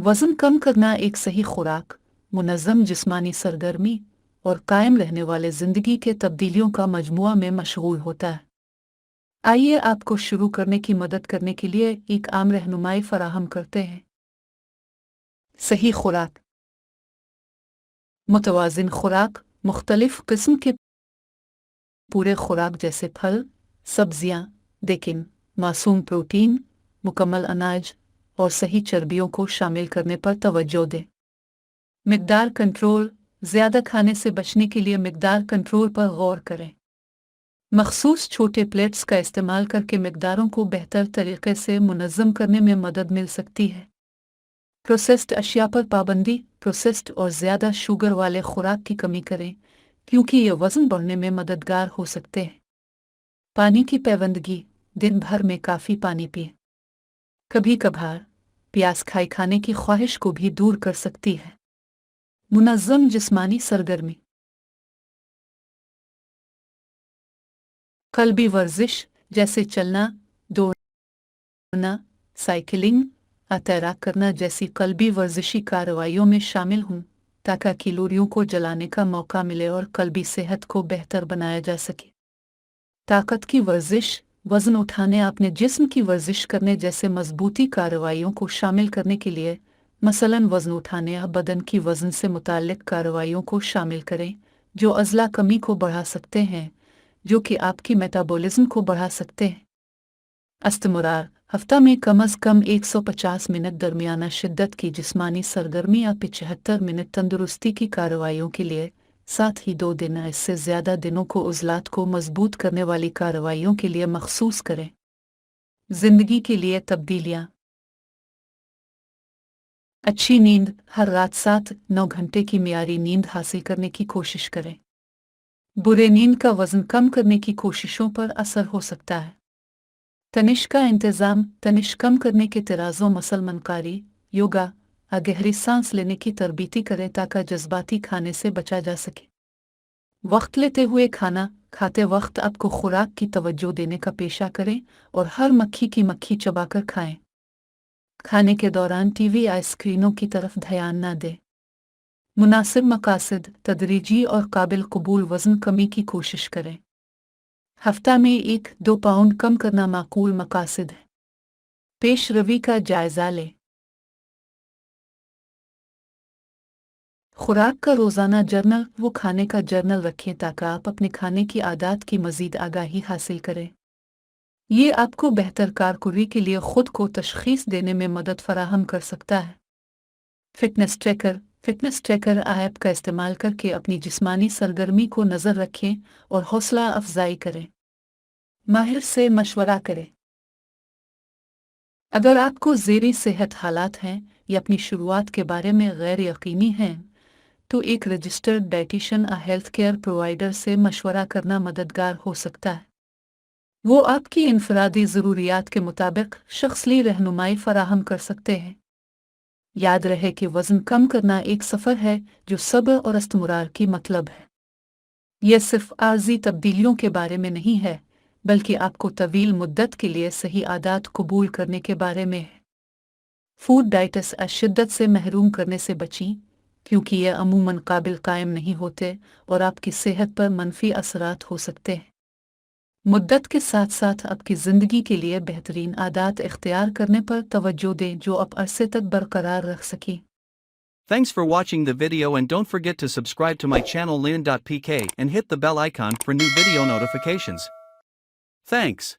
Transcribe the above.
वज़न कम करना एक सही खुराक, मुनज़्ज़म जिस्मानी सरगर्मी और कायम रहने वाले ज़िंदगी के तब्दीलियों का मजमुआ में मशगूल होता है। आइए आपको शुरू करने की मदद करने के लिए एक आम रहनुमाई फराहम करते हैं। सही खुराक। मुतवाज़िन खुराक मुख्तलिफ किस्म के पूरे खुराक जैसे फल, सब्जियां, लेकिन मासूम प्रोटीन, मुकम्मल अनाज और सही चर्बियों को शामिल करने पर तवज्जो दें। मिकदार कंट्रोल, ज़्यादा खाने से बचने के लिए मिकदार कंट्रोल पर गौर करें। मखसूस छोटे प्लेट्स का इस्तेमाल करके मिकदारों को बेहतर तरीके से मुनज़्ज़म करने में मदद मिल सकती है। प्रोसेस्ड अशिया पर पाबंदी, प्रोसेस्ड और ज़्यादा शुगर वाले खुराक की कमी करें क्योंकि ये वज़न बढ़ने में मददगार हो सकते हैं। पानी की पाबंदी, दिन भर में काफ़ी पानी पिए। कभी कभार प्याज खाने की ख्वाहिश को भी दूर कर सकती है। मुनज़्ज़म जिस्मानी सरगर्मी, कल्बी वर्जिश जैसे चलना, दौड़ना, साइकिलिंग, तैराक करना जैसी कल्बी वर्जिशी कार्रवाइयों में शामिल हूँ ताकि कैलोरियों को जलाने का मौका मिले और कल्बी सेहत को बेहतर बनाया जा सके। ताकत की वर्जिश, वज़न उठाने, अपने जिस्म की वर्जिश करने जैसे मजबूती कार्रवाइयों को शामिल करने के लिए, मसलन वज़न उठाने या बदन की वज़न से मुताल्लिक़ कार्रवाइयों को शामिल करें जो अज़ला कमी को बढ़ा सकते हैं, जो कि आपकी मेटाबॉलिज्म को बढ़ा सकते हैं। इस्तेमरार, हफ्ता में कम अज़ कम 150 मिनट दरमियाना शिद्दत की जिस्मानी सरगर्मी या 75 मिनट तंदुरुस्ती की कार्रवाइयों के लिए, साथ ही 2 दिन या इससे ज़्यादा दिनों को उज़लात को मजबूत करने वाली कार्रवाइयों के लिए मखसूस करें। ज़िंदगी के लिए तब्दीलियाँ। अच्छी नींद, हर रात 7-9 घंटे की मियारी नींद हासिल करने की कोशिश करें। बुरे नींद का वज़न कम करने की कोशिशों पर असर हो सकता है। तनिश का इंतज़ाम, तनिश कम करने के तराज़ों मसल मनकारी, योगा, गहरी सांस लेने की तरबीती करें ताकि जज्बाती खाने से बचा जा सके। वक्त लेते हुए खाना खाते वक्त आपको खुराक की तवज्जो देने का पेशा करें और हर मक्खी की मक्खी चबाकर खाएं। खाने के दौरान टीवी या स्क्रीनों की तरफ ध्यान न दें। मुनासिब मकासद, तदरीजी और काबिल कबूल वज़न कमी की कोशिश करें। हफ्ता में 1-2 पाउंड कम करना माकूल मकासद है। पेश रवी का जायज़ा लें। खुराक का रोज़ाना जर्नल, वो खाने का जर्नल रखें ताकि आप अपने खाने की आदत की मज़ीद आगाही हासिल करें। ये आपको बेहतर कारकुरी के लिए खुद को तशख़ीस देने में मदद फराहम कर सकता है। फ़िटनेस ट्रैकर ऐप का इस्तेमाल करके अपनी जिस्मानी सरगर्मी को नज़र रखें और हौसला अफजाई करें। माहिर से मशवरा करें। अगर आपको ज़ेरी सेहत हालात हैं या अपनी शुरुआत के बारे में गैर यकीनी हैं, तो एक रजिस्टर्ड डाइटिशियन या हेल्थ केयर प्रोवाइडर से मशवरा करना मददगार हो सकता है। वो आपकी इनफरादी ज़रूरियात के मुताबिक शख्सी रहनुमाई फराहम कर सकते हैं। याद रहे कि वज़न कम करना एक सफ़र है जो सब्र और इस्तिमरार की मतलब है। यह सिर्फ आर्जी तब्दीलियों के बारे में नहीं है, बल्कि आपको तवील मुद्दत के लिए सही आदत कबूल करने के बारे में है। फूड डाइट्स शिद्दत से महरूम करने से बचें क्योंकि ये अमूमन काबिल कायम नहीं होते और आपकी सेहत पर मनफी असरात हो सकते हैं। मुद्दत के साथ साथ आपकी ज़िंदगी के लिए बेहतरीन आदत इख्तियार करने पर तवज्जो दें जो आप अरसे तक बरकरार रख सकें। Thanks for watching the video and don't forget to subscribe to my channel lin.pk and hit the bell icon for new video notifications. Thanks.